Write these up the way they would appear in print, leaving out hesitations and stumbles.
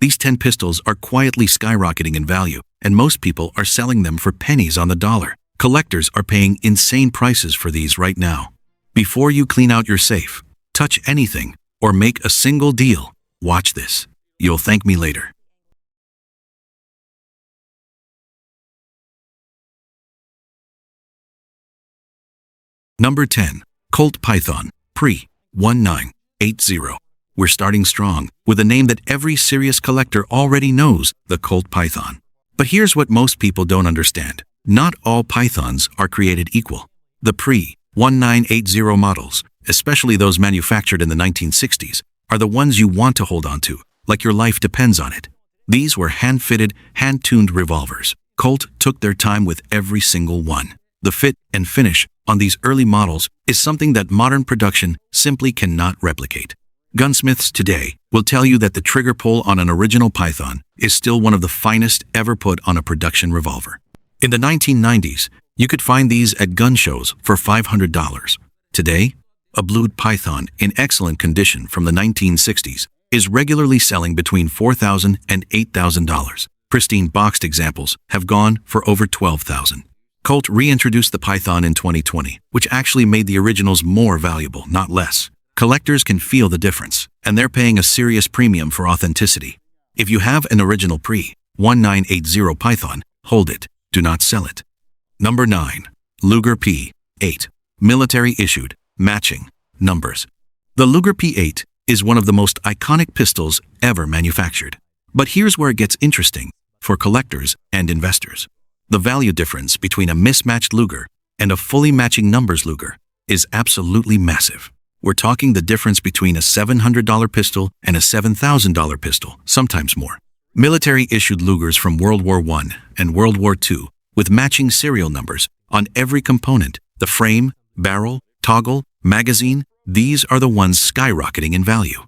These 10 pistols are quietly skyrocketing in value, and most people are selling them for pennies on the dollar. Collectors are paying insane prices for these right now. Before you clean out your safe, touch anything, or make a single deal, watch this. You'll thank me later. Number 10. Colt Python, pre-1980. We're starting strong, with a name that every serious collector already knows, the Colt Python. But here's what most people don't understand. Not all pythons are created equal. The pre-1980 models, especially those manufactured in the 1960s, are the ones you want to hold on to, like your life depends on it. These were hand-fitted, hand-tuned revolvers. Colt took their time with every single one. The fit and finish on these early models is something that modern production simply cannot replicate. Gunsmiths today will tell you that the trigger pull on an original Python is still one of the finest ever put on a production revolver. In the 1990s, you could find these at gun shows for $500. Today, a blued Python in excellent condition from the 1960s is regularly selling between $4,000 and $8,000. Pristine boxed examples have gone for over $12,000. Colt reintroduced the Python in 2020, which actually made the originals more valuable, not less. Collectors can feel the difference, and they're paying a serious premium for authenticity. If you have an original pre-1980 Python, hold it, do not sell it. Number 9. Luger P8. Military issued, matching, numbers. The Luger P8 is one of the most iconic pistols ever manufactured. But here's where it gets interesting for collectors and investors. The value difference between a mismatched Luger and a fully matching numbers Luger is absolutely massive. We're talking the difference between a $700 pistol and a $7,000 pistol, sometimes more. Military-issued Lugers from World War I and World War II with matching serial numbers on every component, the frame, barrel, toggle, magazine, these are the ones skyrocketing in value.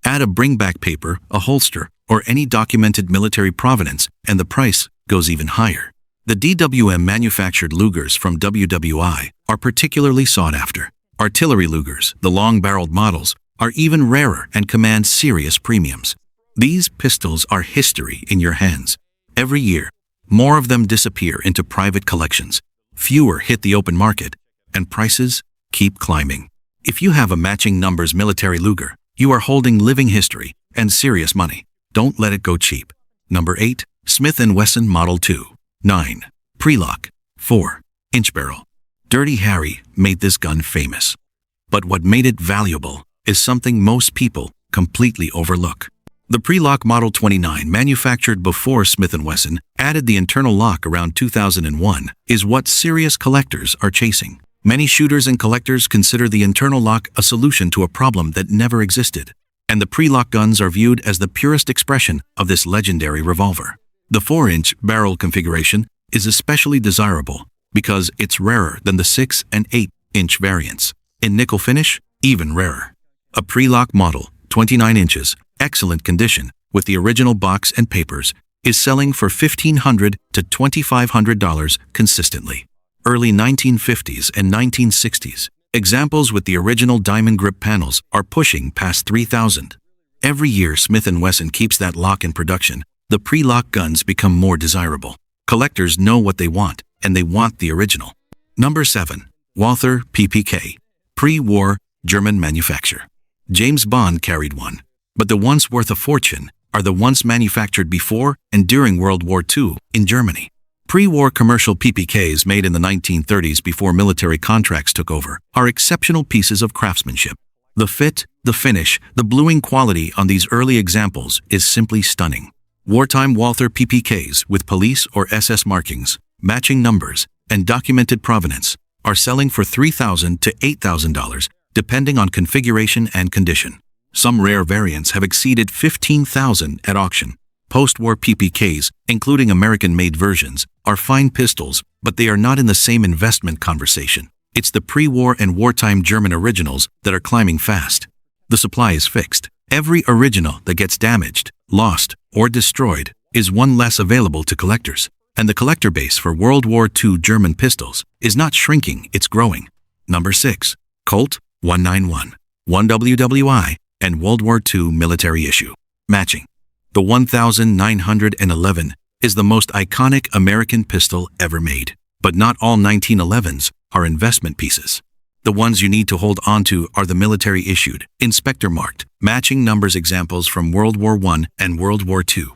Add a bring-back paper, a holster, or any documented military provenance, and the price goes even higher. The DWM-manufactured Lugers from WWI are particularly sought after. Artillery Lugers, the long-barreled models, are even rarer and command serious premiums. These pistols are history in your hands. Every year, more of them disappear into private collections. Fewer hit the open market, and prices keep climbing. If you have a matching numbers military Luger, you are holding living history and serious money. Don't let it go cheap. Number 8. Smith & Wesson Model 2. 9. Prelock, 4-inch barrel. Dirty Harry made this gun famous. But what made it valuable is something most people completely overlook. The Prelock Model 29, manufactured before Smith & Wesson, added the internal lock around 2001, is what serious collectors are chasing. Many shooters and collectors consider the internal lock a solution to a problem that never existed, and the Prelock guns are viewed as the purest expression of this legendary revolver. The 4-inch barrel configuration is especially desirable because it's rarer than the 6 and 8-inch variants. In nickel finish, even rarer. A Prelock model, 29 inches, excellent condition, with the original box and papers, is selling for $1,500 to $2,500 consistently. Early 1950s and 1960s, examples with the original diamond grip panels are pushing past $3,000. Every year Smith & Wesson keeps that lock in production, the Prelock guns become more desirable. Collectors know what they want, and they want the original. Number 7. Walther PPK. Pre-war German manufacture. James Bond carried one, but the ones worth a fortune are the ones manufactured before and during World War II in Germany. Pre-war commercial PPKs made in the 1930s before military contracts took over are exceptional pieces of craftsmanship. The fit, the finish, the bluing quality on these early examples is simply stunning. Wartime Walther PPKs with police or SS markings, matching numbers, and documented provenance are selling for $3,000 to $8,000 depending on configuration and condition. Some rare variants have exceeded $15,000 at auction. Post-war PPKs, including American-made versions, are fine pistols, but they are not in the same investment conversation. It's the pre-war and wartime German originals that are climbing fast. The supply is fixed. Every original that gets damaged, lost, or destroyed is one less available to collectors. And the collector base for World War II German pistols is not shrinking, it's growing. Number 6. Colt 191. 1 WWI and World War II military issue. Matching. The 1911 is the most iconic American pistol ever made. But not all 1911s are investment pieces. The ones you need to hold onto are the military-issued, inspector-marked, matching numbers examples from World War I and World War II.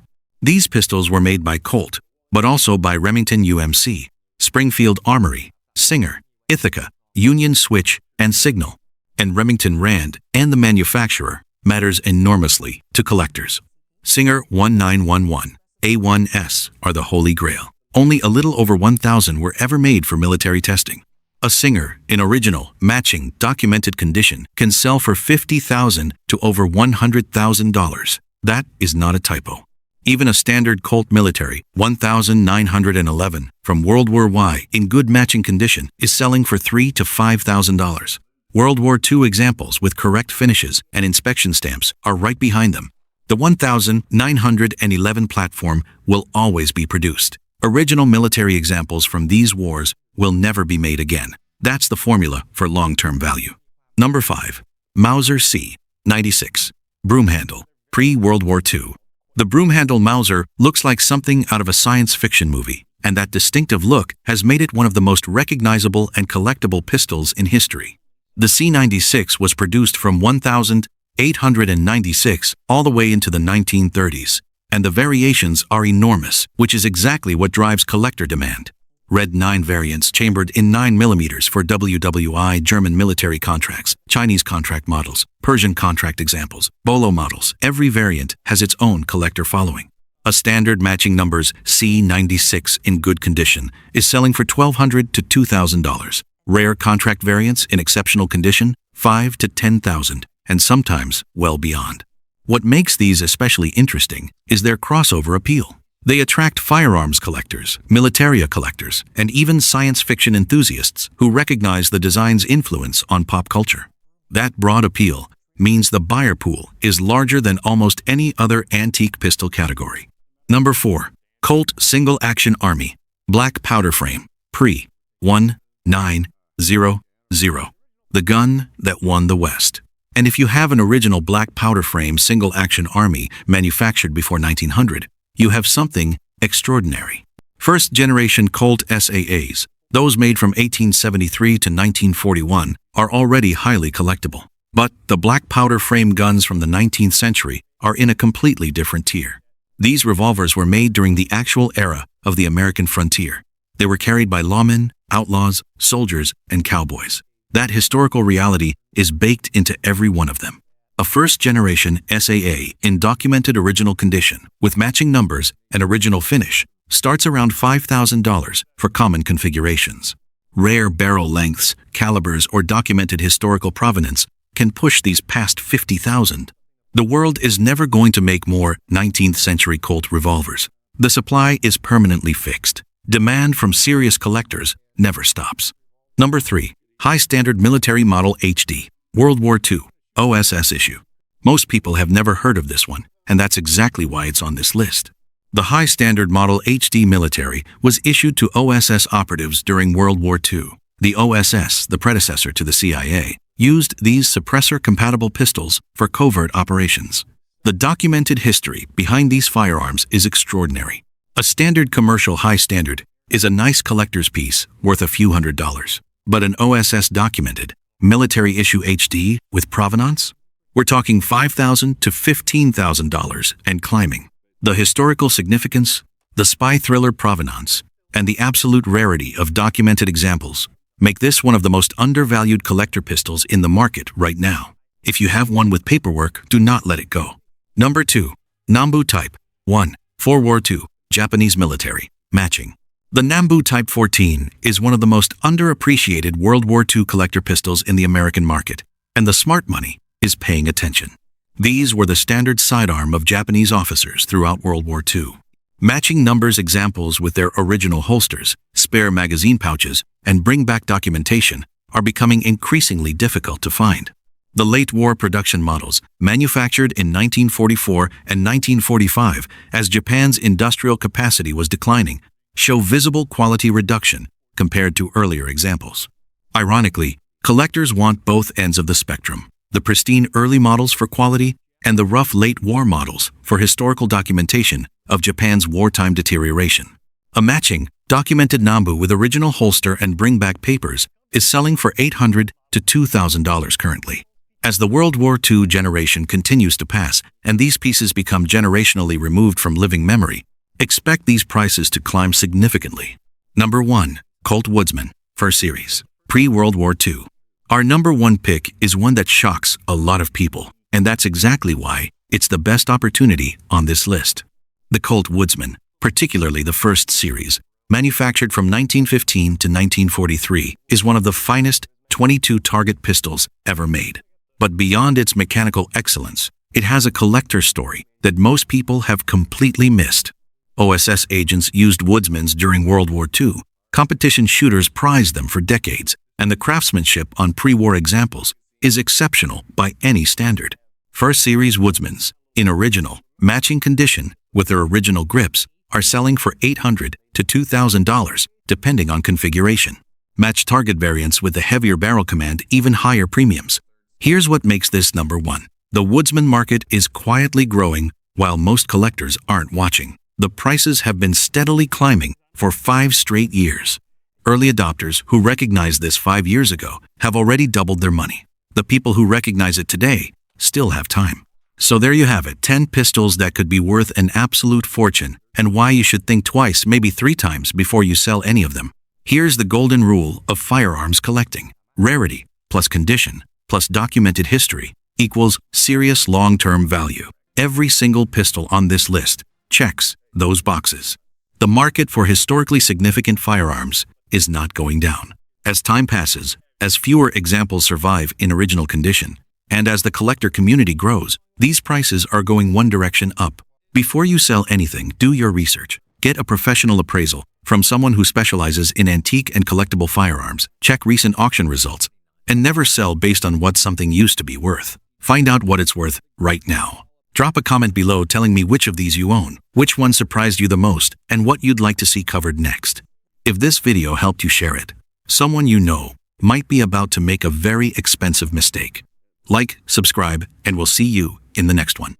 These pistols were made by Colt, but also by Remington UMC, Springfield Armory, Singer, Ithaca, Union Switch, and Signal. And Remington Rand and the manufacturer matters enormously to collectors. Singer 1911 A1S are the holy grail. Only a little over 1,000 were ever made for military testing. A Singer, in original, matching, documented condition, can sell for $50,000 to over $100,000. That is not a typo. Even a standard Colt military 1911 from World War I in good matching condition is selling for $3,000 to $5,000. World War II examples with correct finishes and inspection stamps are right behind them. The 1911 platform will always be produced. Original military examples from these wars will never be made again. That's the formula for long-term value. Number 5. Mauser C96. Broom handle. Pre-World War II. The broom handle Mauser looks like something out of a science fiction movie, and that distinctive look has made it one of the most recognizable and collectible pistols in history. The C96 was produced from 1896 all the way into the 1930s. And the variations are enormous, which is exactly what drives collector demand. Red 9 variants chambered in 9mm for WWI German military contracts, Chinese contract models, Persian contract examples, Bolo models. Every variant has its own collector following. A standard matching numbers C96 in good condition is selling for $1,200 to $2,000. Rare contract variants in exceptional condition, $5,000 to $10,000, and sometimes well beyond. What makes these especially interesting is their crossover appeal. They attract firearms collectors, militaria collectors, and even science fiction enthusiasts who recognize the design's influence on pop culture. That broad appeal means the buyer pool is larger than almost any other antique pistol category. Number 4. Colt Single Action Army. Black Powder Frame. Pre-1900. The gun that won the West. And if you have an original black powder frame single-action Army manufactured before 1900, you have something extraordinary. First-generation Colt SAAs, those made from 1873 to 1941, are already highly collectible. But the black powder frame guns from the 19th century are in a completely different tier. These revolvers were made during the actual era of the American frontier. They were carried by lawmen, outlaws, soldiers, and cowboys. That historical reality is baked into every one of them. A first-generation SAA in documented original condition with matching numbers and original finish starts around $5,000 for common configurations. Rare barrel lengths, calibers, or documented historical provenance can push these past $50,000. The world is never going to make more 19th century Colt revolvers. The supply is permanently fixed. Demand from serious collectors never stops. Number 3. High Standard Military Model HD, World War II, OSS issue. Most people have never heard of this one, and that's exactly why it's on this list. The High Standard Model HD Military was issued to OSS operatives during World War II. The OSS, the predecessor to the CIA, used these suppressor-compatible pistols for covert operations. The documented history behind these firearms is extraordinary. A standard commercial high standard is a nice collector's piece worth a few $100s. But an OSS documented, military issue HD with provenance? We're talking $5,000 to $15,000 and climbing. The historical significance, the spy thriller provenance, and the absolute rarity of documented examples make this one of the most undervalued collector pistols in the market right now. If you have one with paperwork, do not let it go. Number 2. Nambu Type 1. For War II, Japanese military, matching. The Nambu Type 14 is one of the most underappreciated World War II collector pistols in the American market, and the smart money is paying attention. These were the standard sidearm of Japanese officers throughout World War II. Matching numbers examples with their original holsters, spare magazine pouches, and bring-back documentation are becoming increasingly difficult to find. The late war production models, manufactured in 1944 and 1945 as Japan's industrial capacity was declining, show visible quality reduction compared to earlier examples. Ironically, collectors want both ends of the spectrum, the pristine early models for quality and the rough late war models for historical documentation of Japan's wartime deterioration. A matching, documented Nambu with original holster and bring-back papers is selling for $800 to $2,000 currently. As the World War II generation continues to pass and these pieces become generationally removed from living memory, expect these prices to climb significantly. Number 1. Colt Woodsman, First Series, pre-World War II. Our number 1 pick is one that shocks a lot of people, and that's exactly why it's the best opportunity on this list. The Colt Woodsman, particularly the First Series, manufactured from 1915 to 1943, is one of the finest .22 target pistols ever made. But beyond its mechanical excellence, it has a collector story that most people have completely missed. OSS agents used Woodsmans during World War II. Competition shooters prized them for decades, and the craftsmanship on pre-war examples is exceptional by any standard. First Series Woodsmans, in original, matching condition with their original grips, are selling for $800 to $2,000, depending on configuration. Match target variants with the heavier barrel command even higher premiums. Here's what makes this number 1. The Woodsman market is quietly growing while most collectors aren't watching. The prices have been steadily climbing for 5 straight years. Early adopters who recognized this 5 years ago have already doubled their money. The people who recognize it today still have time. So there you have it, 10 pistols that could be worth an absolute fortune and why you should think twice, maybe 3 times before you sell any of them. Here's the golden rule of firearms collecting. Rarity plus condition plus documented history equals serious long-term value. Every single pistol on this list checks those boxes. The market for historically significant firearms is not going down. As time passes, as fewer examples survive in original condition, and as the collector community grows, these prices are going one direction up. Before you sell anything, do your research. Get a professional appraisal from someone who specializes in antique and collectible firearms. Check recent auction results, and never sell based on what something used to be worth. Find out what it's worth right now. Drop a comment below telling me which of these you own, which one surprised you the most, and what you'd like to see covered next. If this video helped you, share it. Someone you know might be about to make a very expensive mistake. Like, subscribe, and we'll see you in the next one.